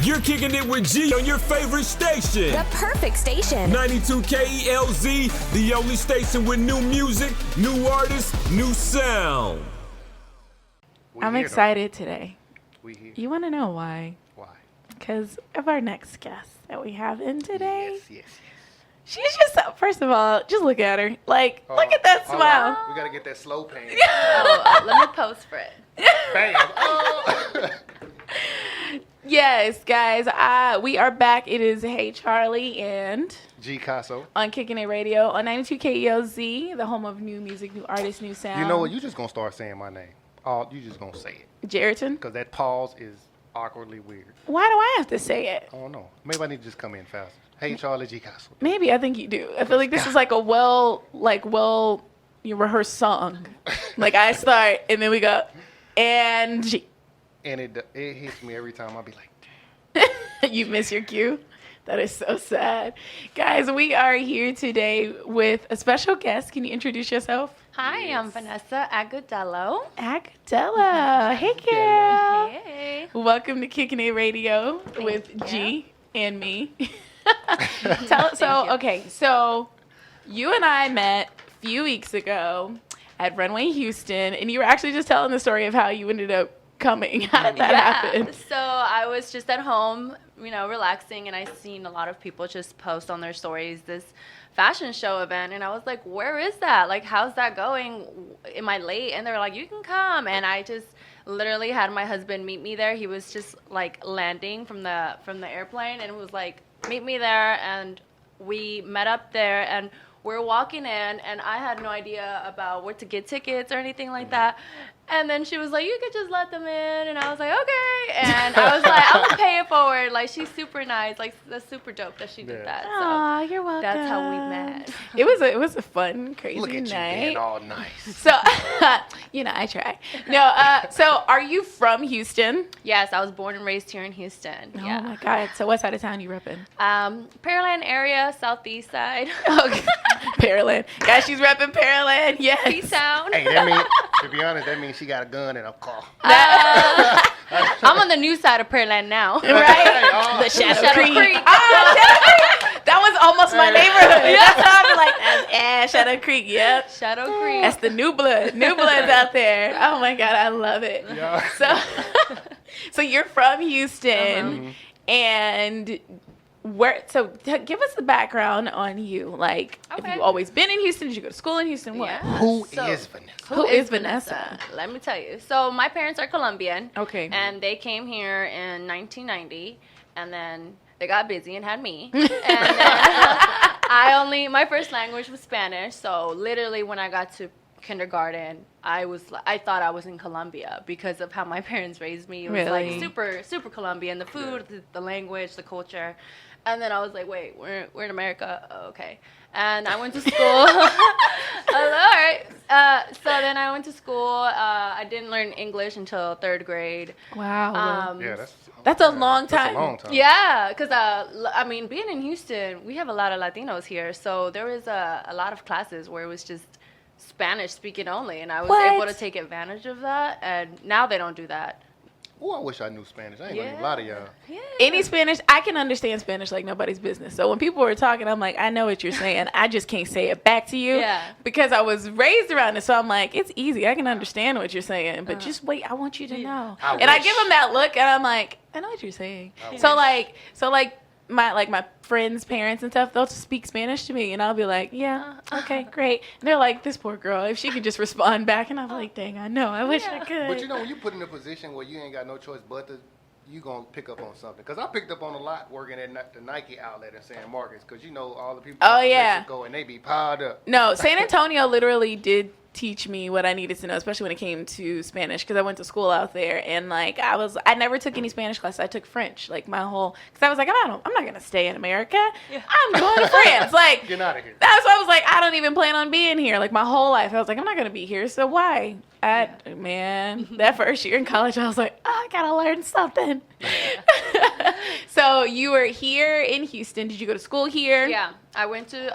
You're kicking it with G on your favorite station. The perfect station. 92 KELZ, the only station with new music, new artists, new sound. I'm excited today. We here. You want to know why? Why? Because of our next guest that we have in today. Yes. She's just, first of all, just look at her. Like, look at that Hold smile. on. We got to get that slow pan. Let me post for it. Bam. Oh. Yes, guys, we are back. It is Hey Charlie and G Casso. on KickN IT Radio on 92 KELZ, the home of new music, new artists, new sound. You know what? You just going to start saying my name. You just going to say it. Jerriton? Because that pause is awkwardly weird. Why do I have to say it? I don't know. Maybe I need to just come in faster. Hey, Charlie, G Casso. Maybe I think you do. I feel like this is like a you rehearsed song. Like I start and then we go, and G. And it hits me every time. I'll be like, You miss your cue? That is so sad. Guys, we are here today with a special guest. Can you introduce yourself? Hi, I'm Vanessa Agudelo. Agudelo. Hey, girl. Hey. Welcome to KickN IT Radio with you. G and me. So you and I met a few weeks ago at Runway Houston, and you were actually just telling the story of how you ended up coming. How did that happen? So I was just at home, relaxing, and I seen a lot of people just post on their stories this fashion show event, and I was like, where is that? Like, how's that going? Am I late? And they were like, you can come. And I just literally had my husband meet me there. He was just like landing from the airplane and was like, meet me there. And we met up there, and we're walking in, and I had no idea about where to get tickets or anything like that. And then she was like, you could just let them in. And I was like, okay. And I was like, I'm going to pay it forward. Like, she's super nice. Like, that's super dope that she did that. Aw, you're welcome. That's how we met. It was a fun, crazy look at you night. being all nice. So, I try. No, so are you from Houston? Yes, I was born and raised here in Houston. Oh Yeah. my God. So what side of town you repping? Pearland area, southeast side. Okay. Pearland. Guys, she's repping Pearland. Yes. P-Town. Hey, that means, to be honest, that means she got a gun in her car. I'm on the new side of Pearland now. Right? The Shadow Creek. Creek. Oh, Shadow Creek. That was almost my neighborhood. That's how I'm like, Shadow Creek. Yep. Shadow Creek. That's the new blood. New blood's out there. Oh my God, I love it. Yeah. So you're from Houston, and give us the background on you. Like, Okay. have you always been in Houston? Did you go to school in Houston? What? Yeah. Who So- is Vanessa? Who is Vanessa? Let me tell you. So my parents are Colombian. Okay. And they came here in 1990, and then they got busy and had me. And then my first language was Spanish. So literally when I got to kindergarten, I thought I was in Colombia because of how my parents raised me. It was Really? like super, super Colombian. The food, the language, the culture. And then I was like, wait, we're in America? Oh, okay. And I went to school. I was like, all right. So then I went to school. I didn't learn English until 3rd grade. Wow. Yeah, That's a long time. That's a long time. Yeah, because, being in Houston, we have a lot of Latinos here. So there was a lot of classes where it was just Spanish speaking only. And I was able to take advantage of that. And now they don't do that. Oh, I wish I knew Spanish. I ain't gonna even lie to y'all. Yeah. Any Spanish, I can understand Spanish like nobody's business. So when people were talking, I'm like, I know what you're saying. I just can't say it back to you. Yeah. Because I was raised around it. So I'm like, it's easy. I can understand what you're saying. But just wait. I want you to know. I give them that look, and I'm like, I know what you're saying. So my friends' parents and stuff, they'll speak Spanish to me, and I'll be like, yeah, okay, great. And they're like, this poor girl, if she could just respond back, and I'm like, dang, I know, I wish I could. But when you put in a position where you ain't got no choice but to, you gonna pick up on something. Because I picked up on a lot working at the Nike outlet in San Marcos, because all the people from Mexico, and they be piled up. No, San Antonio literally did teach me what I needed to know, especially when it came to Spanish, because I went to school out there, and I never took any Spanish class. I took French, because I was like, I'm not gonna stay in America. Yeah. I'm going to France. Get out of here. That's why I was like, I don't even plan on being here. My whole life, I was like, I'm not gonna be here. So why? Man, that first year in college, I was like, I gotta learn something. So you were here in Houston. Did you go to school here? Yeah, I went to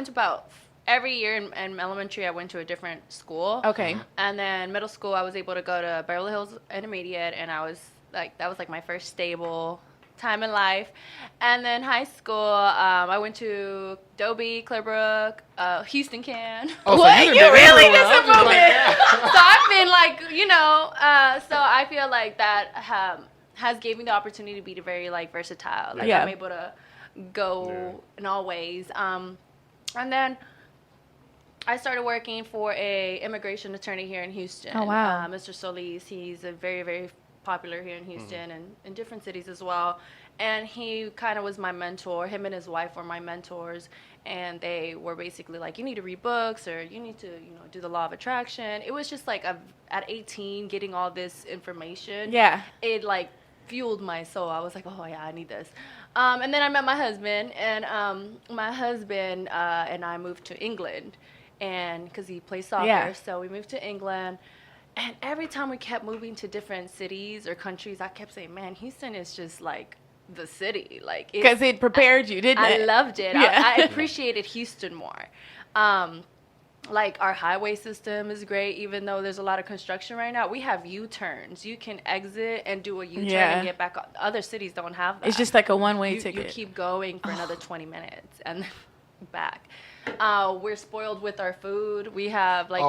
about every year in elementary, I went to a different school. Okay. And then middle school, I was able to go to Beverly Hills Intermediate, and I was that was my first stable time in life. And then high school, I went to Dobie, Clearbrook, Houston Can. Oh, so what? You really everywhere. did some movement. So I've been like, so I feel like that has gave me the opportunity to be very like versatile. Like I'm able to go in all ways. And then I started working for a immigration attorney here in Houston. Oh, wow. Mr. Solis, he's a very, very popular here in Houston and in different cities as well. And he kind of was my mentor. Him and his wife were my mentors. And they were basically like, you need to read books or you need to, do the law of attraction. It was just like at 18, getting all this information. Yeah. It like fueled my soul. I was like, oh yeah, I need this. And then I met my husband, and my husband and I moved to England. And because he plays soccer, so we moved to England. And every time we kept moving to different cities or countries, I kept saying, man, Houston is just like the city. Like, because it prepared you, didn't it? I loved it. Yeah. I appreciated Houston more. Like, our highway system is great, even though there's a lot of construction right now. We have U-turns. You can exit and do a U-turn and get back. Other cities don't have that. It's just like a one-way ticket. You keep going for another 20 minutes and back. We're spoiled with our food. We have like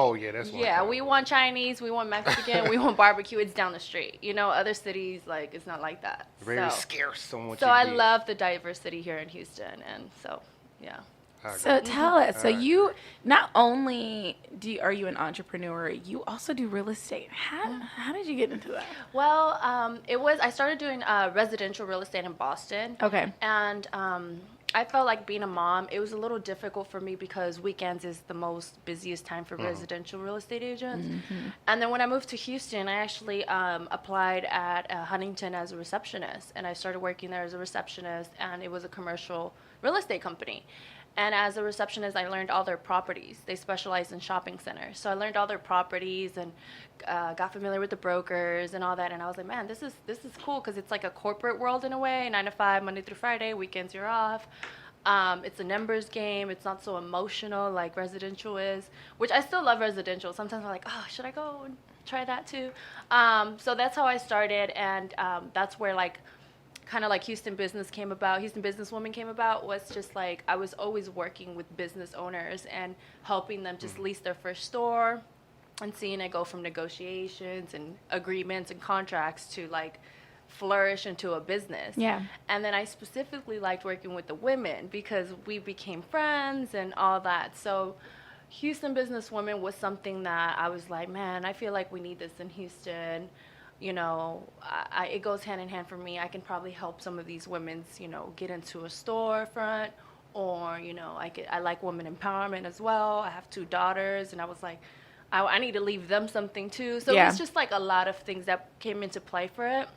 we want Chinese, we want Mexican, we want barbecue. It's down the street. Other cities like it's not like that. Very scarce on what so you I get. love the diversity here in Houston, and so yeah. So tell us. So you not only are you an entrepreneur, you also do real estate. How did you get into that? Well, I started doing residential real estate in Boston. Okay. And I felt like being a mom, it was a little difficult for me because weekends is the most busiest time for residential real estate agents. Mm-hmm. And then when I moved to Houston, I actually applied at Huntington as a receptionist. And I started working there as a receptionist, and it was a commercial real estate company. And as a receptionist, I learned all their properties. They specialize in shopping centers. So I learned all their properties and got familiar with the brokers and all that. And I was like, man, this is cool because it's like a corporate world in a way, 9 to 5, Monday through Friday, weekends you're off. It's a numbers game. It's not so emotional like residential is, which I still love residential. Sometimes I'm like, oh, should I go and try that too? So that's how I started. And that's where kind of like Houston Businesswoman came about, was just like I was always working with business owners and helping them just lease their first store and seeing it go from negotiations and agreements and contracts to like flourish into a business. Yeah. And then I specifically liked working with the women because we became friends and all that. So Houston Businesswoman was something that I was like, man, I feel like we need this in Houston. It goes hand in hand for me. I can probably help some of these women's, get into a storefront, or, I like women empowerment as well. I have 2 daughters, and I was like, I need to leave them something too. So it was just like a lot of things that came into play for it.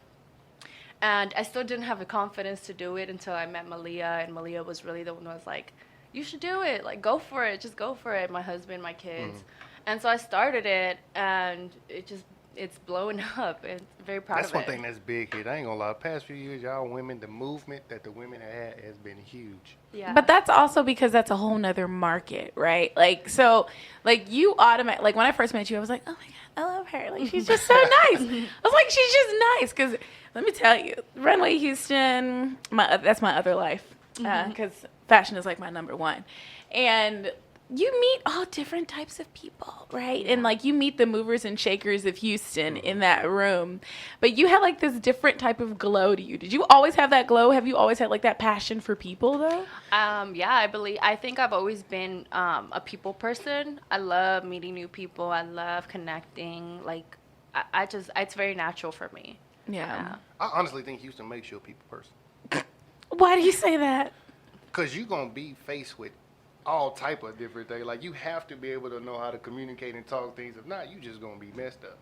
And I still didn't have the confidence to do it until I met Malia, and Malia was really the one who was like, you should do it. Like, go for it. Just go for it. My husband, my kids. And so I started it, and it's blowing up, and very proud of it. That's one thing that's big here. I ain't gonna lie. Past few years, y'all women, the movement that the women have had has been huge. Yeah. But that's also because that's a whole nother market, right? Like, so, like, you automatically, like, when I first met you, I was like, oh my God, I love her. Like, she's just so nice. I was like, she's just nice. Because let me tell you, Runway Houston, that's my other life. Because fashion is like my number one. And you meet all different types of people, right? And like you meet the movers and shakers of Houston in that room, but you had like this different type of glow to you. Did you always have that glow? Have you always had like that passion for people though? Yeah, I think I've always been a people person. I love meeting new people. I love connecting. Like it's very natural for me. Yeah. I honestly think Houston makes you a people person. Why do you say that? Because you're going to be faced with all type of different things. Like, you have to be able to know how to communicate and talk things. If not, you just gonna be messed up.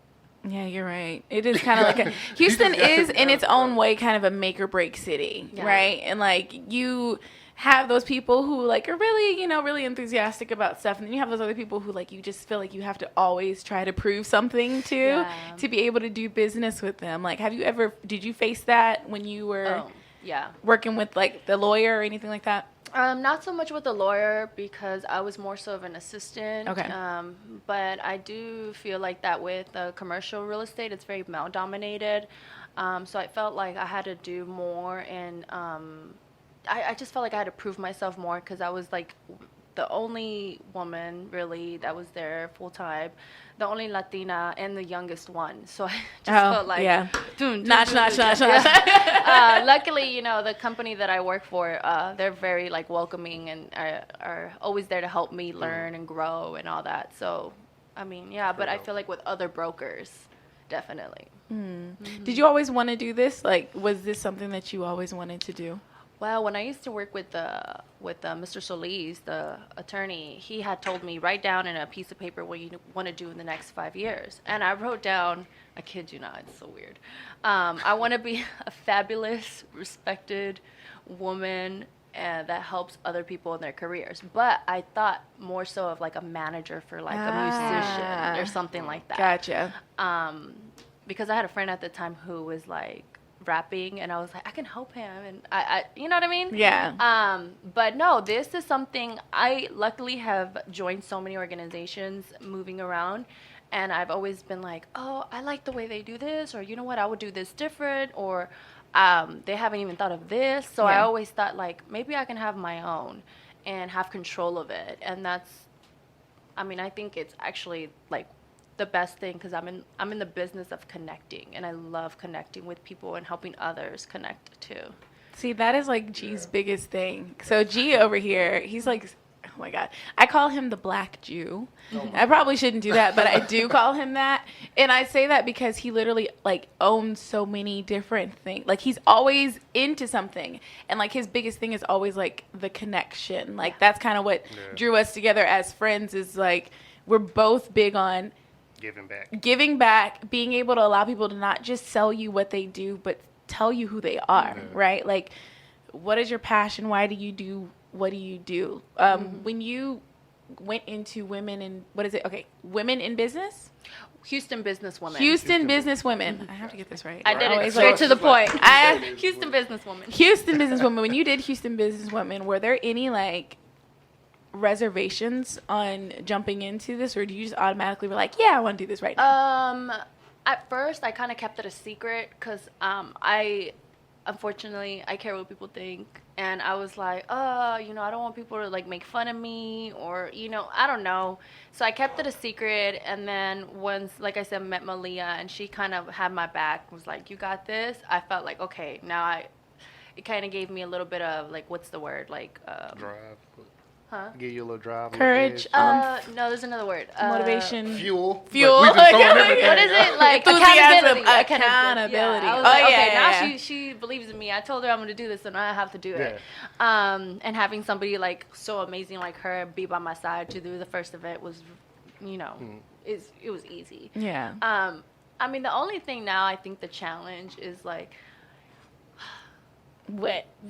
Yeah, you're right. It is kind of like Houston is in its own way kind of a make or break city, right? And like you have those people who like are really, really enthusiastic about stuff, and then you have those other people who like you just feel like you have to always try to prove something to be able to do business with them. Like, did you face that when you were working with like the lawyer or anything like that? Not so much with the lawyer because I was more so of an assistant. Okay. But I do feel like that with commercial real estate, it's very male dominated. So I felt like I had to do more, and I just felt like I had to prove myself more because I was like the only woman really that was there full time, the only Latina, and the youngest one. So I just felt like, notch. Luckily, the company that I work for, they're very like welcoming and are always there to help me learn and grow and all that. So, I mean, but I feel like with other brokers, definitely. Mm-hmm. Did you always want to do this? Like, was this something that you always wanted to do? Well, when I used to work with Mr. Solis, the attorney, he had told me, write down in a piece of paper what you want to do in the next 5 years. And I wrote down, I kid you not, it's so weird. I want to be a fabulous, respected woman that helps other people in their careers. But I thought more so of like a manager for like a musician or something like that. Gotcha. Because I had a friend at the time who was like rapping, and I was like, I can help him, and I you know what I mean? Yeah. But no, this is something I luckily have joined so many organizations moving around, and I've always been like, oh, I like the way they do this, or you know what, I would do this different, or they haven't even thought of this. So I always thought like maybe I can have my own and have control of it, and that's, I mean, I think it's actually like the best thing because I'm in the business of connecting, and I love connecting with people and helping others connect too. See, that is like G's biggest thing. So G over here, he's like, oh my God, I call him the Black Jew. I probably shouldn't do that, but I do call him that. And I say that because he literally like owns so many different things. Like he's always into something. And like his biggest thing is always like the connection. Like that's kind of what drew us together as friends, is like we're both big on giving back, being able to allow people to not just sell you what they do, but tell you who they are, right? Like, what is your passion? Why do you do what do you do? When you went into women in, women in business? Houston businesswomen. Houston businesswomen. I have to get this right. I did it straight to the point. Houston businesswoman. Houston businesswoman. When you did Houston businesswoman, were there any like reservations on jumping into this, or do you just automatically were like, yeah, I want to do this right now? At first I kind of kept it a secret because unfortunately I care what people think, and I was like, I don't want people to like make fun of me, or I don't know, so I kept it a secret. And then once, like I said, met Malia, and she kind of had my back, was like, you got this. I felt like, okay, now it kind of gave me a little bit of like, what's the word, like drive. Give you a little drive. Courage. No, there's another word. Motivation. Fuel. What is it? Like accountability. Accountability. Yeah. Now she believes in me. I told her I'm going to do this, and I have to do it. And having somebody like so amazing like her be by my side to do the first event was, it was easy. Yeah. I mean, the only thing now, I think the challenge is like,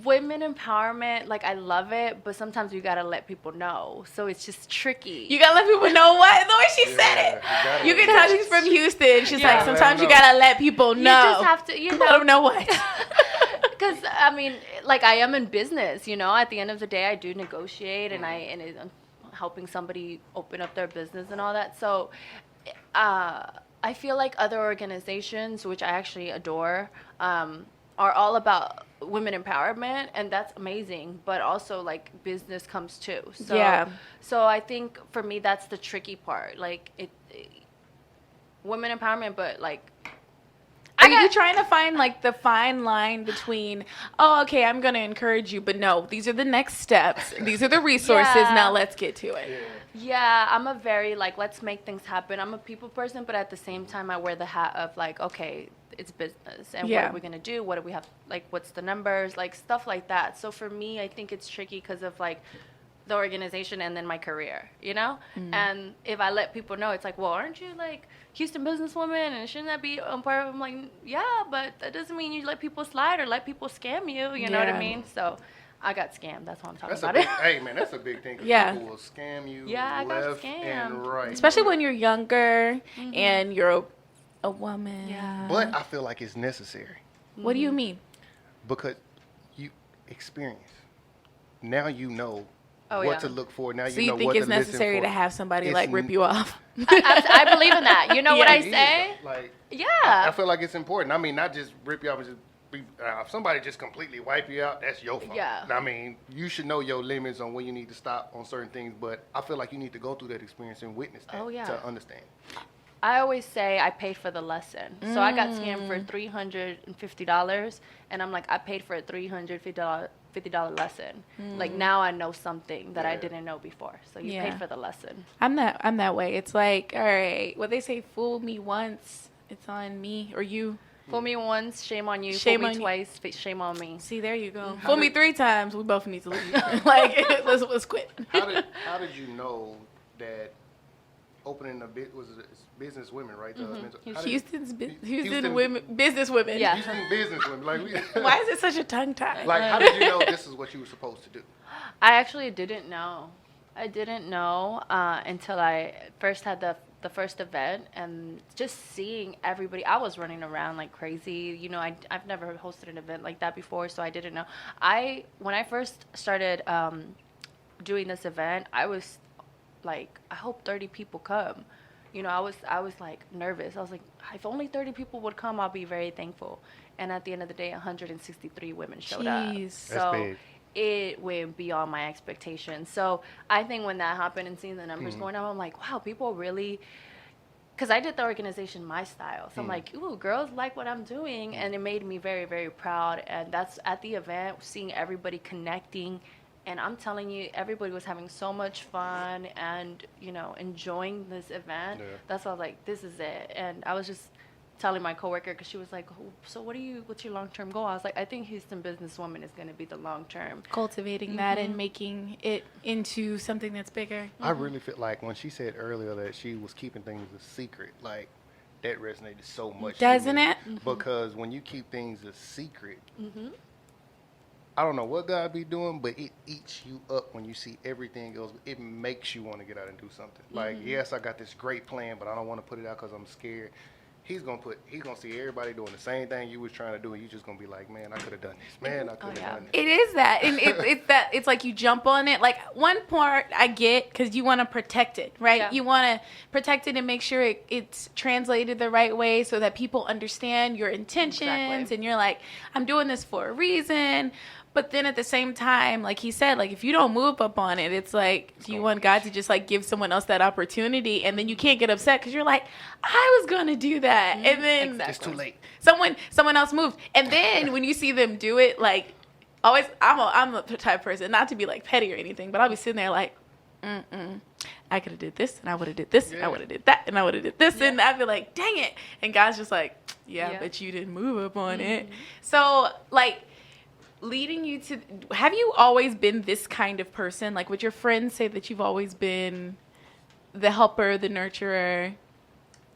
women empowerment, like I love it, but sometimes you gotta let people know, so it's just tricky. You gotta let people know what? The way she said it. You can tell she's from Houston. She's like, sometimes you gotta let people know. You just have to, let them know what. Because I mean, like I am in business, at the end of the day, I do negotiate, and I'm helping somebody open up their business and all that. So I feel like other organizations, which I actually adore, are all about women empowerment, and that's amazing, but also like business comes too. So I think for me that's the tricky part, like women empowerment, but like are you trying to find like the fine line between, okay, I'm going to encourage you, but no, these are the next steps, these are the resources, now let's get to it. Yeah, I'm a very like, let's make things happen. I'm a people person, but at the same time I wear the hat of like, okay, it's business, and what are we going to do? What do we have, like, what's the numbers, like stuff like that. So for me, I think it's tricky because of like the organization and then my career, and if I let people know, it's like, well, aren't you like Houston businesswoman, and shouldn't that be on part of, I'm like, yeah, but that doesn't mean you let people slide or let people scam you, know what I mean? So I got scammed. That's what I'm talking about. Hey, man, that's a big thing. People will scam you left and right. Especially when you're younger and you're a woman. Yeah. But I feel like it's necessary. What do you mean? Because you experience. Now you know, what to look for. Now so you know think what it's to listen necessary for. to have somebody like rip you off? I believe in that. You know what I It is, say? like, Yeah. I feel like it's important. I mean, not just rip you off, but just if somebody just completely wipe you out, that's your fault. Yeah. I mean, you should know your limits on when you need to stop on certain things, but I feel like you need to go through that experience and witness that to understand. I always say I paid for the lesson. So I got scammed for $350, and I'm like, I paid for a $350 lesson. Like, now I know something that I didn't know before. So you paid for the lesson. I'm that way. It's like, all right, what they say, fool me once, it's on me or you. Fool me once, shame on you. Shame Fool on me twice, shame on me. See, there you go. Fool me 3 times, we both need to leave. Like, let's quit. How did you know that opening a business women, right? Houston women, business women. Yeah. Houston business women. Like, why is it such a tongue tie? Like, how did you know this is what you were supposed to do? I actually didn't know. I didn't know until I first had the first event, and just seeing everybody. I was running around like crazy. You know, I've never hosted an event like that before, so I didn't know. When I first started doing this event, I was like, I hope 30 people come. You know, I was like nervous. I was like, if only 30 people would come, I'll be very thankful. And at the end of the day, 163 women showed up. So that's big. It went beyond my expectations. So I think when that happened and seeing the numbers going up, I'm like, wow, people really, because I did the organization my style. So I'm like, ooh, girls like what I'm doing. And it made me very, very proud. And that's at the event, seeing everybody connecting. And I'm telling you, everybody was having so much fun and, you know, enjoying this event. Yeah. That's why I was like, this is it. And I was just telling my coworker, because she was like, so what's your long-term goal? I was like, I think Houston Businesswoman is going to be the long-term. Cultivating that and making it into something that's bigger. I really feel like when she said earlier that she was keeping things a secret, like, that resonated so much. Doesn't it? Because when you keep things a secret, I don't know what God be doing, but it eats you up when you see everything else. It makes you want to get out and do something. Like, yes, I got this great plan, but I don't want to put it out because I'm scared. He's gonna see everybody doing the same thing you was trying to do, and you just gonna be like, man, I could have done this. Man, I could have done this. It is that, and it's like you jump on it. Like, one part I get, because you want to protect it, right? Yeah. You want to protect it and make sure it's translated the right way so that people understand your intentions, and you're like, I'm doing this for a reason. But then at the same time, like he said, like, if you don't move up on it, it's like, do you want God to just like give someone else that opportunity? And then you can't get upset because you're like, I was going to do that. And then it's too late. Someone else moved. And then when you see them do it, like, always, I'm the type of person, not to be like petty or anything, but I'll be sitting there like, I could have did this, and I would have did this, and I would have did that, and I would have did this, and I'd be like, dang it. And God's just like, but you didn't move up on it. So, like, leading you to, have you always been this kind of person? Like, would your friends say that you've always been the helper, the nurturer?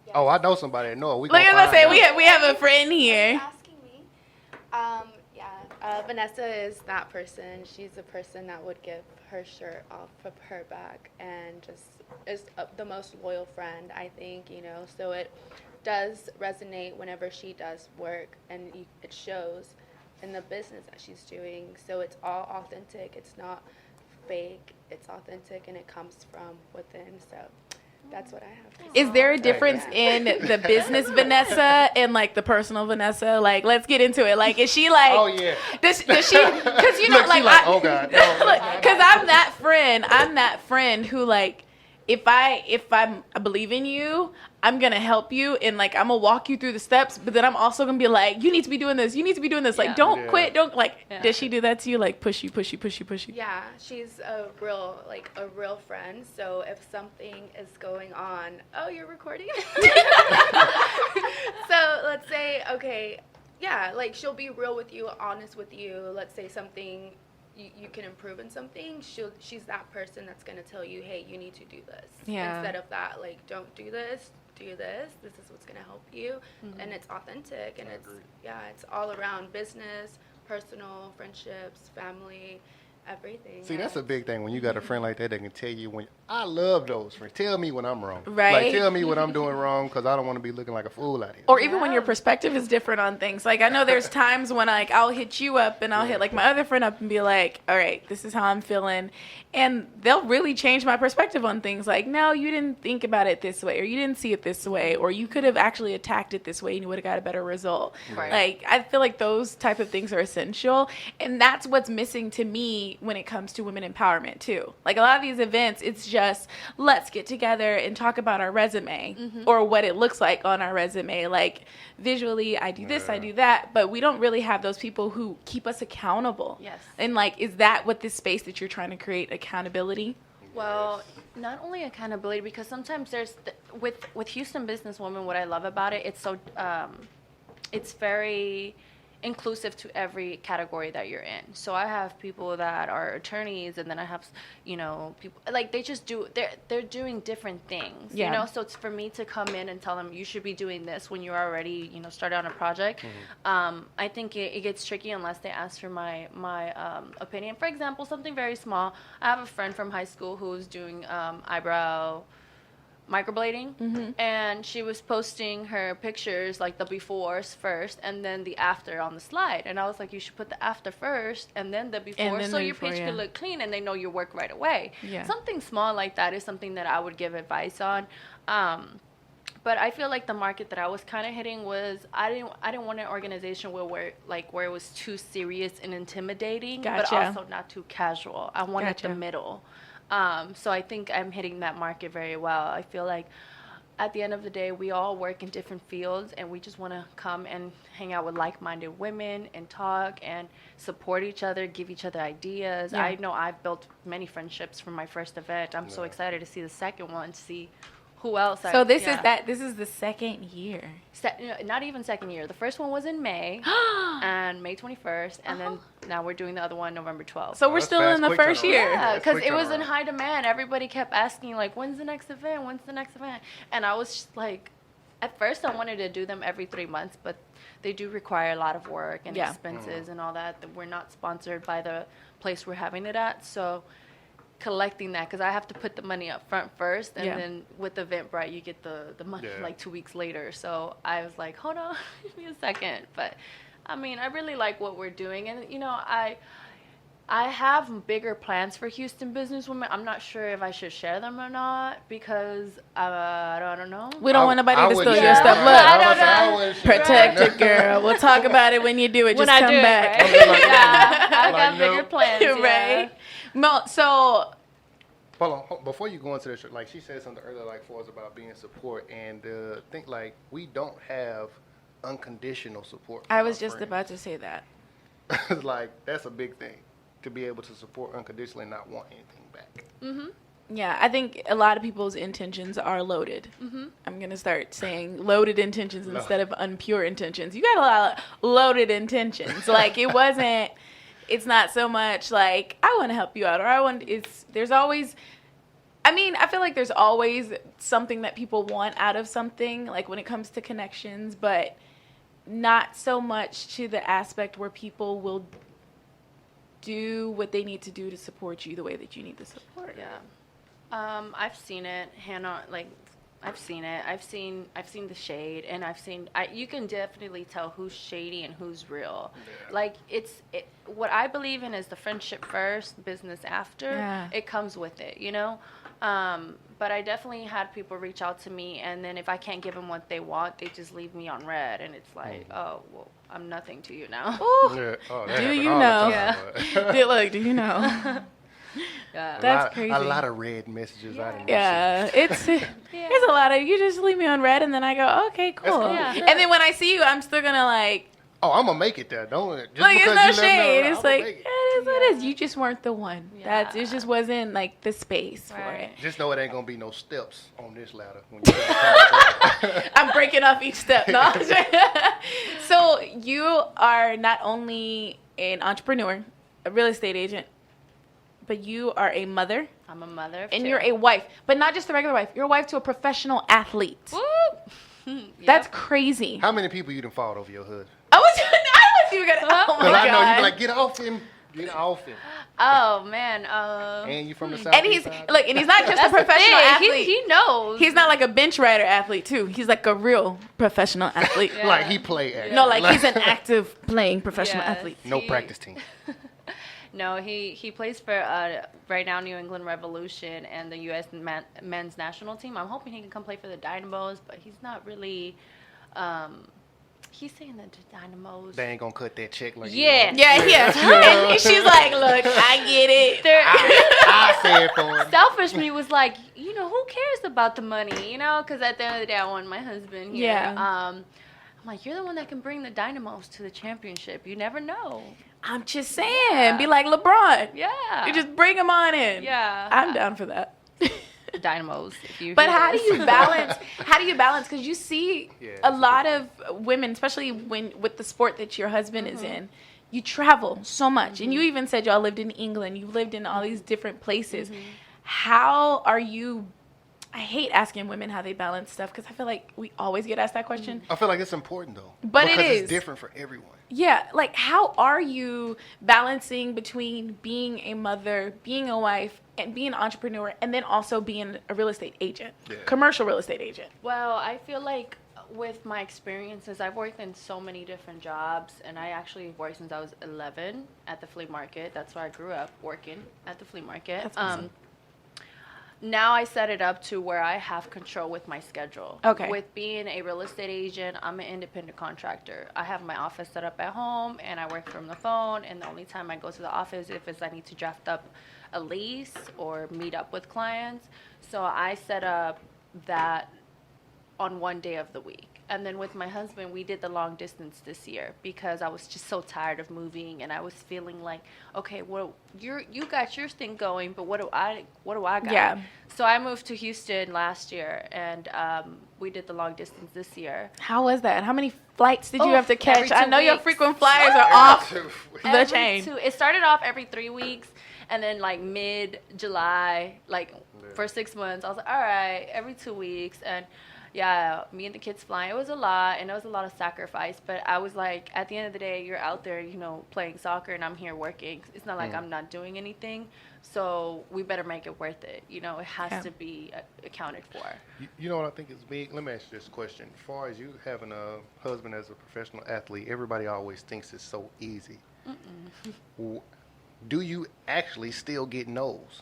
Yes. Oh, I know somebody that knows. Look, as I say, we have a friend here. Asking me? Vanessa is that person. She's the person that would give her shirt off of her back and just is the most loyal friend, I think, you know. So it does resonate whenever she does work, and it shows in the business that she's doing. So it's all authentic. It's not fake. It's authentic, and it comes from within. So that's what I have to say. Is there a difference in the business Vanessa and like the personal Vanessa? Like, let's get into it. Like, is she like? Oh yeah. Does she? Because you know, Look, like oh God. Because I'm that friend. I'm that friend who, like, if I believe in you, I'm gonna help you, and like, I'm gonna walk you through the steps, but then I'm also gonna be like, you need to be doing this, you need to be doing this. Like, don't quit, don't like. Does she do that to you? Like, push you? Yeah, she's a real friend. So if something is going on, oh, you're recording. So let's say, okay, yeah, like, she'll be real with you, honest with you. Let's say something. You can improve in something, she's that person that's going to tell you, hey, you need to do this. Yeah. Instead of that, like, don't do this, do this. This is what's going to help you. And it's authentic, and it's all around business, personal, friendships, family. everything. See, that's a big thing when you got a friend like that that can tell you when. I love those friends. Tell me when I'm wrong. Right. Like, tell me what I'm doing wrong because I don't want to be looking like a fool out here. Or even when your perspective is different on things. Like, I know there's times when, like, I'll hit you up and I'll hit, like, my other friend up and be like, all right, this is how I'm feeling. And they'll really change my perspective on things. Like, no, you didn't think about it this way, or you didn't see it this way, or you could have actually attacked it this way and you would have got a better result. Right. Like, I feel like those type of things are essential. And that's what's missing to me when it comes to women empowerment, too. Like, a lot of these events, it's just, let's get together and talk about our resume or what it looks like on our resume. Like, visually, I do this, I do that, but we don't really have those people who keep us accountable. Yes. And, like, is that what this space that you're trying to create, accountability? Well, not only accountability, because sometimes there's with Houston Businesswoman, what I love about it, it's so it's very inclusive to every category that you're in. So I have people that are attorneys, and then I have, people like they just they're doing different things, so it's for me to come in and tell them you should be doing this when you're already, started on a project. I think it gets tricky unless they ask for my opinion. For example, something very small. I have a friend from high school who's doing eyebrow microblading, and she was posting her pictures, like the befores first and then the after on the slide, and I was like, you should put the after first and then the before, so your page could look clean and they know your work right away. Something small like that is something that I would give advice on. But I feel like the market that I was kind of hitting was I didn't want an organization where it was too serious and intimidating, but also not too casual. I wanted the middle. So I think I'm hitting that market very well. I feel like at the end of the day, we all work in different fields, and we just want to come and hang out with like-minded women and talk and support each other, give each other ideas. I know I've built many friendships from my first event. I'm so excited to see the second one, to see who else. So this is the second year. Not even second year. The first one was in May, and May 21st, and then now we're doing the other one November 12th. So we're still in the first year. Yeah, because it was in high demand. Everybody kept asking, like, when's the next event? When's the next event? And I was just like, at first I wanted to do them every 3 months, but they do require a lot of work and expenses and all that. We're not sponsored by the place we're having it at, so collecting that, because I have to put the money up front first, and then with Eventbrite you get the money like 2 weeks later. So I was like, hold on, give me a second. But I mean, I really like what we're doing, and I have bigger plans for Houston Businesswomen. I'm not sure if I should share them or not, because I don't know. We don't want nobody to steal your stuff. Look, protect it, girl. We'll talk about it when you do it. Just come back. Right? I got bigger plans. Right? No, so hold on, before you go into this, like she said something earlier, like for us about being support, and think like we don't have unconditional support. I was just about to say that. Like that's a big thing, to be able to support unconditionally and not want anything back. Yeah, I think a lot of people's intentions are loaded. I'm going to start saying loaded intentions instead of unpure intentions. You got a lot of loaded intentions. Like, it's not so much like, I want to help you out, or there's always, I feel like there's always something that people want out of something, like when it comes to connections, but not so much to the aspect where people will do what they need to do to support you the way that you need the support. Yeah. I've seen it, Hannah, like, I've seen it. I've seen the shade, and you can definitely tell who's shady and who's real. Yeah. Like, what I believe in is the friendship first, business after. Yeah. It comes with it, But I definitely had people reach out to me, and then if I can't give them what they want, they just leave me on red, and it's like, oh, well, I'm nothing to you now. Yeah. Oh, do you know? Yeah. Do you know? Yeah. That's crazy. A lot of red messages. Yeah, it's a lot of, you just leave me on red, and then I go, okay, cool. Yeah. And then when I see you, I'm still gonna like, oh, I'm gonna make it there. Don't just like, because it's no you shade. Know, it's like, it is what it is. You just weren't the one. Yeah. It just wasn't like the space for it. Just know it ain't gonna be no steps on this ladder. When you I'm breaking off each step. No. So you are not only an entrepreneur, a real estate agent, but you are a mother. I'm a mother of and two. You're a wife, but not just a regular wife. You're a wife to a professional athlete. Yep. That's crazy. How many people you done fought over your hood? I was even gonna. Oh my God! Because I know you be like, Get off it. Oh man. And you from the south? And he's not just a professional athlete. He knows. He's not like a bench rider athlete too. He's like a real professional athlete. Yeah. Like he play active. No, like he's an active playing professional Yes. athlete. No practice team. No, he plays for right now New England Revolution and the U.S. men's national team. I'm hoping he can come play for the Dynamos, but he's not really. He's saying that the Dynamos. They ain't gonna cut that check like Yeah. Yeah. And she's like, look, I get it. I say it for him. Selfish me was like, who cares about the money, because at the end of the day, I want my husband here. Yeah. I'm like, you're the one that can bring the Dynamos to the championship. You never know. I'm just saying, be like LeBron. Yeah. You just bring him on in. Yeah. I'm down for that. Dynamos. If you. But hear how do this. you balance? Because you see Yeah, a lot of women, especially with the sport that your husband is in, you travel so much, and you even said y'all lived in England. You lived in all these different places. How are you? I hate asking women how they balance stuff because I feel like we always get asked that question. I feel like it's important though. But it because is. It's different for everyone. Yeah, like how are you balancing between being a mother, being a wife, and being an entrepreneur, and then also being a real estate agent, commercial real estate agent? Well, I feel like with my experiences, I've worked in so many different jobs, and I actually worked since I was 11 at the flea market. That's where I grew up, working at the flea market. That's awesome. Now I set it up to where I have control with my schedule. Okay. With being a real estate agent, I'm an independent contractor. I have my office set up at home, and I work from the phone, and the only time I go to the office if I need to draft up a lease or meet up with clients. So I set up that on one day of the week. And then with my husband, we did the long distance this year because I was just so tired of moving, and I was feeling like, okay, well, you got your thing going, but what do I got? Yeah. So I moved to Houston last year, and we did the long distance this year. How was that? How many flights did you have to Every catch? 2 I know your weeks. frequent flyers are off the chain. It started off every 3 weeks, and then like mid-July, like for 6 months, I was like, all right, every 2 weeks, and yeah, me and the kids flying. It was a lot, and it was a lot of sacrifice. But I was like, at the end of the day, you're out there, playing soccer, and I'm here working. It's not like I'm not doing anything. So we better make it worth it. It has to be accounted for. You know what I think is big? Let me ask you this question. As far as you having a husband as a professional athlete, everybody always thinks it's so easy. Do you actually still get no's?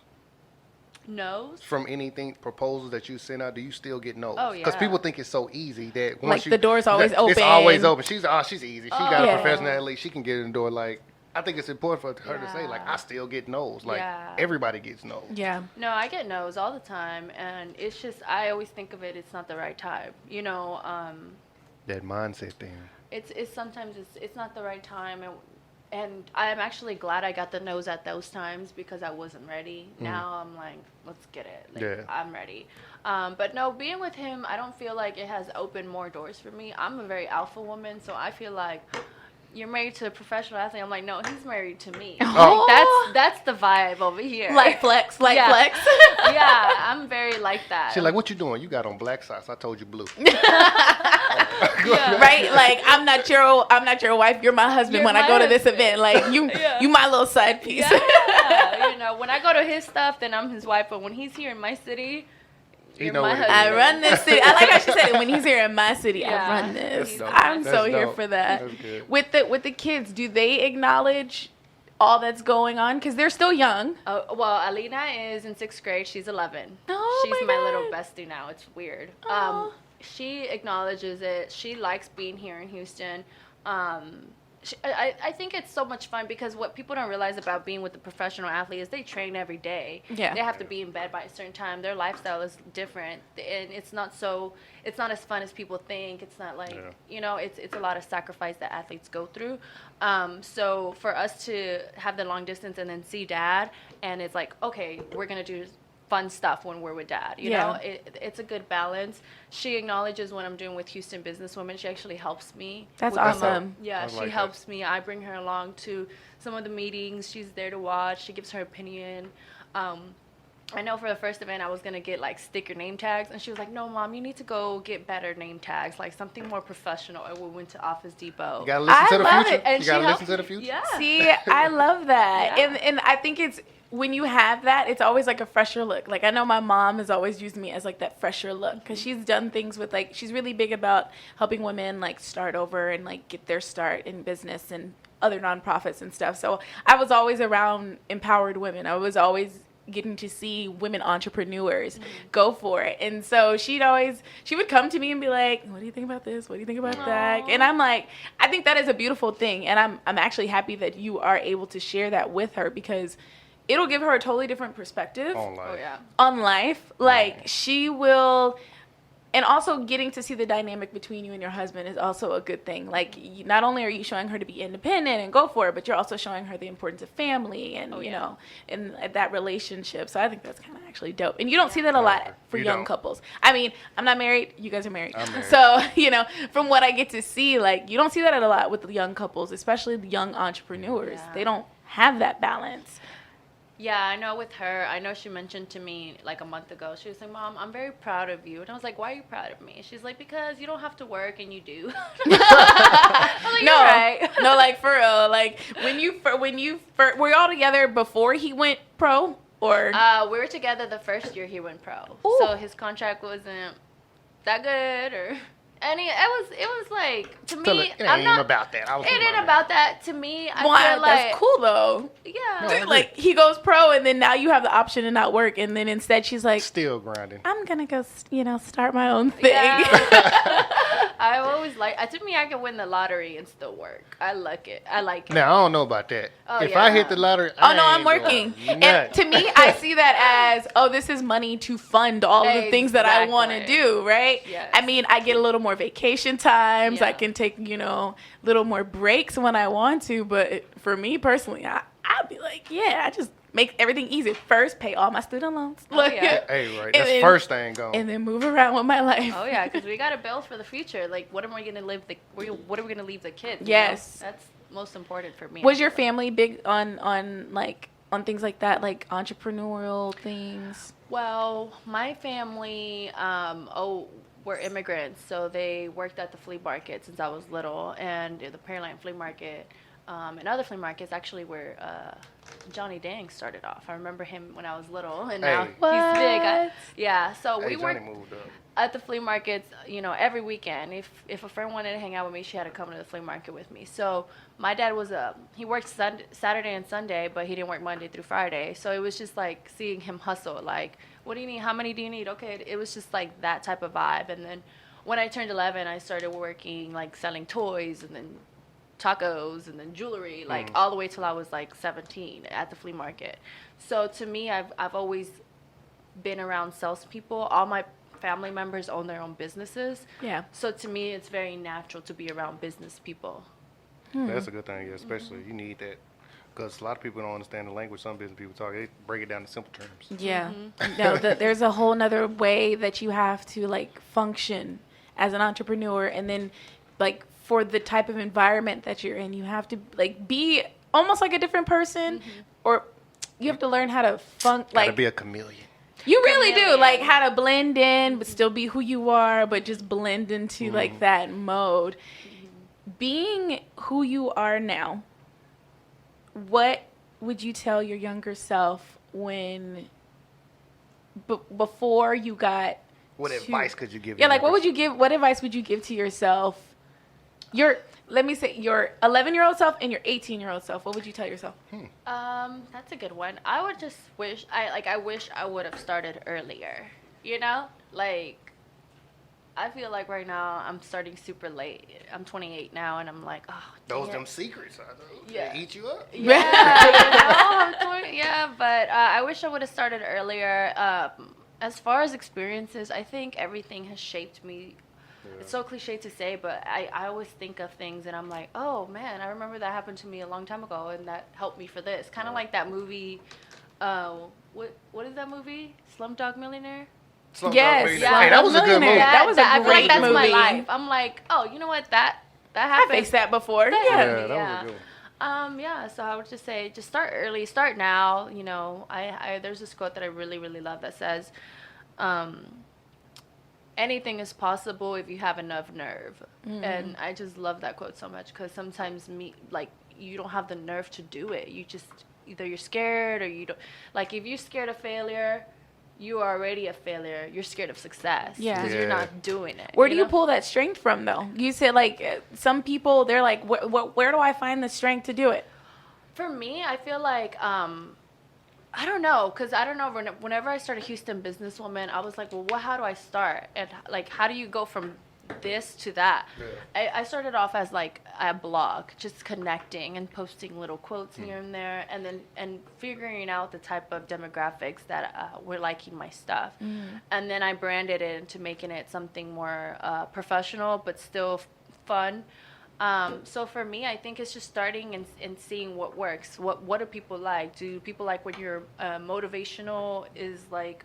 No's? From anything, proposals that you send out, do you still get no's? Oh, yeah. Because people think it's so easy that Like once the door's always It's open. always open. She's easy. She got Yeah. a professional athlete. She can get in the door. Like, I think it's important for her to say, like, I still get no's. Like, everybody gets no's. Yeah. No, I get no's all the time, and it's just, I always think of it's not the right time. That mindset thing. It's sometimes it's not the right time, and I'm actually glad I got the no's at those times because I wasn't ready. Now I'm like, let's get it. I'm ready. But no, being with him, I don't feel like it has opened more doors for me. I'm a very alpha woman, so I feel like you're married to a professional athlete. I'm like, no, he's married to me. Oh. Like, that's the vibe over here. Like flex. Yeah, I'm very like that. She's like, what you doing? You got on black socks. I told you blue. Right? Like I'm not your wife. You're my husband. You're when I my go to this husband. event, like you my little side piece. Yeah, when I go to his stuff, then I'm his wife. But when he's here in my city, He you're know my what it husband. I run this city. I like how she said it. When he's here in my city, I Yeah. run this. That's dope. I'm That's so here dope. for that. That's good. With the kids, do they acknowledge all that's going on? Because they're still young. Well, Alina is in 6th grade. She's 11. Oh, She's my my little God. bestie now. It's weird. Aw. She acknowledges it. She likes being here in Houston. I think it's so much fun because what people don't realize about being with a professional athlete is they train every day. Yeah. They have to be in bed by a certain time. Their lifestyle is different, and it's not as fun as people think. It's not like, it's a lot of sacrifice that athletes go through. So for us to have the long distance and then see dad, and it's like, okay, we're going to do fun stuff when we're with dad. You know, it's a good balance. She acknowledges what I'm doing with Houston Businesswomen. She actually helps me. That's with awesome. Yeah, I she like helps me. I bring her along to some of the meetings. She's there to watch. She gives her opinion. I know for the first event I was gonna get like sticker name tags, and she was like, "No, Mom, you need to go get better name tags, like something more professional." And we went to Office Depot. You gotta listen to the future. And you gotta listen to the future. Yeah. See, I love that. Yeah. And I think it's when you have that, it's always like a fresher look. Like I know my mom has always used me as like that fresher look because she's done things with like, she's really big about helping women like start over and like get their start in business and other nonprofits and stuff. So I was always around empowered women. I was always getting to see women entrepreneurs go for it. And so she would come to me and be like, what do you think about this? What do you think about that? And I'm like, I think that is a beautiful thing. And I'm actually happy that you are able to share that with her because it'll give her a totally different perspective on life. Like she will, and also getting to see the dynamic between you and your husband is also a good thing. Like not only are you showing her to be independent and go for it, but you're also showing her the importance of family and, you know, and that relationship. So I think that's kind of actually dope. And you don't see that a lot for young couples. I mean, I'm not married. You guys are married. I'm married. So, you know, from what I get to see, like you don't see that a lot with the young couples, especially the young entrepreneurs. Yeah. They don't have that balance. Yeah, I know with her, I know she mentioned to me like a month ago, she was like, Mom, I'm very proud of you. And I was like, why are you proud of me? She's like, because you don't have to work and you do. I was like, No, you're right. no, like for real. Like were you all together before he went pro or? We were together the first year he went pro. Ooh. So his contract wasn't that good and it was like, to me, It ain't about that. It ain't about that. To me, I Wow, feel like. that's cool though. Yeah. Dude, like he goes pro and then now you have the option to not work and then instead she's like, Still grinding. I'm gonna go, start my own thing. Yeah. I always to me, I can win the lottery and still work. I like it. Now, I don't know about that. Oh, if yeah. I hit the lottery, Oh no, I'm working. And to me, I see that as, this is money to fund all of the things that I want to do, right? Yes. I mean, I get a little more vacation times. Yeah. I can take, little more breaks when I want to. But for me personally, I'd be like, I just make everything easy. First, pay all my student loans. Oh, yeah. Hey, right. And That's then- first thing going. And then move around with my life. Oh yeah, because we got to build for the future. Like, what am I gonna what are we gonna leave the kids? you Yes. know? That's most important for me. Was your family big on things like that, like entrepreneurial things? Well, my family, were immigrants, so they worked at the flea market since I was little, and the Pearline Flea Market, and other flea markets actually where Johnny Dang started off. I remember him when I was little, and now he's big. So we Johnny worked moved up. at the flea markets, every weekend. If a friend wanted to hang out with me, she had to come to the flea market with me. So my dad he worked Saturday and Sunday, but he didn't work Monday through Friday. So it was just like seeing him hustle. Like, what do you need? How many do you need? Okay, it was just like that type of vibe. And then when I turned 11, I started working like selling toys and then tacos and then jewelry, like all the way till I was like 17 at the flea market. So to me, I've always been around salespeople. All my family members own their own businesses. Yeah. So to me, it's very natural to be around business people. That's a good thing, especially you need that. Because a lot of people don't understand the language some business people talk. They break it down in simple terms. Yeah. No, there's a whole nother way that you have to like function as an entrepreneur, and then like for the type of environment that you're in, you have to like be almost like a different person, or you have to learn how to Gotta be a chameleon. You really do, like how to blend in but still be who you are, but just blend into like that mode. Being who you are now, what would you tell your younger self when before you got What advice could you give? Yeah, like what advice would you give to yourself? Let me say your 11-year-old self and your 18-year-old self. What would you tell yourself? That's a good one. I would just wish I wish I would have started earlier. Like I feel like right now I'm starting super late. I'm 28 now, and I'm like, Those them secrets, they eat you up. But I wish I would have started earlier. As far as experiences, I think everything has shaped me. It's so cliche to say, but I always think of things and I'm like, oh man, I remember that happened to me a long time ago and that helped me for this. Kind of like that movie, what is that movie? Slumdog Millionaire? Yes, Hey, that was a good movie. That was a I feel like great that's my movie. life. I'm like, oh, you know what? That I happened. faced that before. That Yeah. happened, that was a good Yeah, so I would just say, just start early, start now. You know, I there's this quote that I really, really love that says, anything is possible if you have enough nerve. And I just love that quote so much, because sometimes you don't have the nerve to do it. You just, either you're scared or you don't. Like, if you're scared of failure, you are already a failure. You're scared of success because you're not doing it. Where do you pull that strength from, though? You said, like, some people, they're like, where do I find the strength to do it? For me, I feel like, I don't know, because I don't know, whenever I started Houston Businesswoman, I was like, well, how do I start? And, like, how do you go from this to that? I started off as, like, a blog, just connecting and posting little quotes here and there, and figuring out the type of demographics that were liking my stuff. And then I branded it into making it something more professional, but still fun. So for me, I think it's just starting and seeing what works. What do people like? Do people like when you're motivational is like,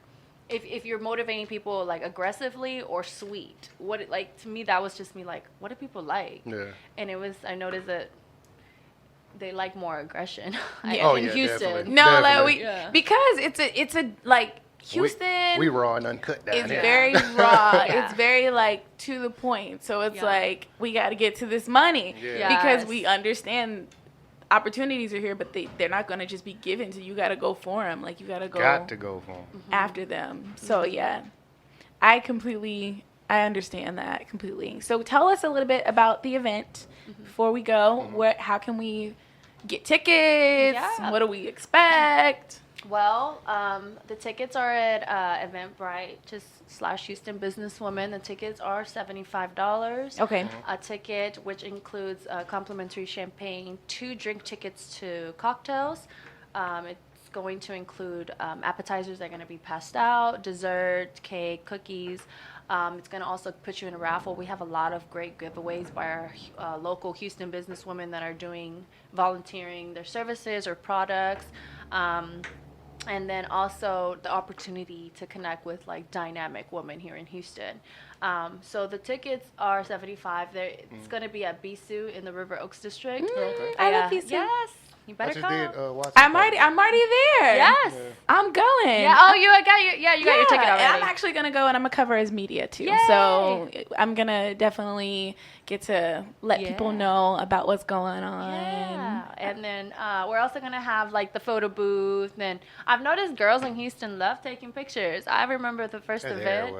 if you're motivating people like aggressively or sweet? To me, that was just me like, what do people like? Yeah. And I noticed that they like more aggression in Houston. Definitely. No, definitely. Because it's a like, Houston, we raw and uncut down it's here. very raw. It's very like to the point. So it's like, we got to get to this money because we understand opportunities are here, but they're not going to just be given to you. Got to go for them. Like, you got to go for them after them. So yeah, I understand that completely. So tell us a little bit about the event before we go. How can we get tickets? Yeah. What do we expect? Well, the tickets are at Eventbrite, just /Houston Businesswoman. The tickets are $75. Okay. A ticket, which includes complimentary champagne, 2 drink tickets to cocktails. It's going to include appetizers that are going to be passed out, dessert, cake, cookies. It's going to also put you in a raffle. We have a lot of great giveaways by our local Houston businesswomen that are volunteering their services or products. And then also the opportunity to connect with like dynamic women here in Houston. So the tickets are $75. It's going to be at Bisu in the River Oaks district. I love Bisu. Yes. You better come. I'm already there. Yes. I'm going. Yeah. Oh, you got your ticket already. And I'm actually going to go, and I'm going to cover as media too. Yay. So I'm going to definitely get to let people know about what's going on. Yeah. And then we're also going to have like the photo booth. And I've noticed girls in Houston love taking pictures. I remember the first event.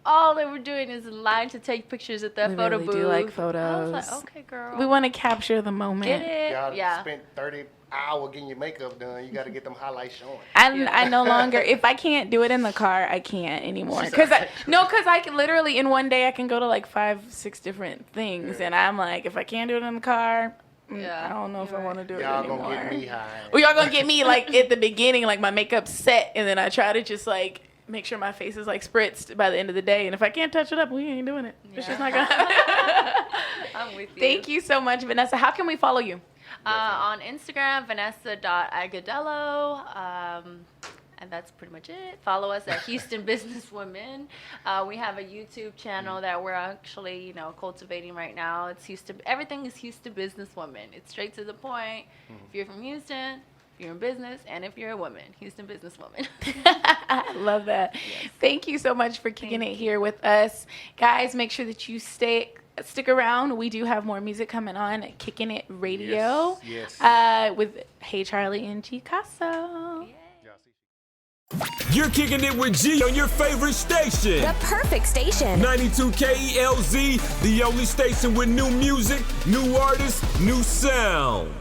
All they were doing is in line to take pictures at that photo booth. We really do like photos. I was like, okay, girl. We want to capture the moment. Get it? Y'all spent 30 hours getting your makeup done. You got to get them highlights showing. And I no longer, if I can't do it in the car, I can't anymore. Because I can literally, in one day, I can go to like 5-6 different things. And I'm like, if I can't do it in the car, I don't know if I want to do it anymore. Y'all going to get me high. Or y'all going to get me like at the beginning, like my makeup's set. And then I try to just like make sure my face is like spritzed by the end of the day. And if I can't touch it up, we ain't doing it. It's just not going to happen. I'm with you. Thank you so much, Vanessa. How can we follow you? On Instagram, Vanessa.Agudelo. And that's pretty much it. Follow us at Houston Businesswomen. We have a YouTube channel that we're actually, cultivating right now. It's Houston. Everything is Houston Businesswoman. It's straight to the point. If you're from Houston, if you're in business, and if you're a woman, Houston Businesswoman. I love that. Yes. Thank you so much for kicking it here with us. Guys, make sure that you stick around. We do have more music coming on at KickN IT Radio. Yes. With Hey Charlie and G Casso. You're kicking it with G on your favorite station. The perfect station. 92 KELZ, the only station with new music, new artists, new sound.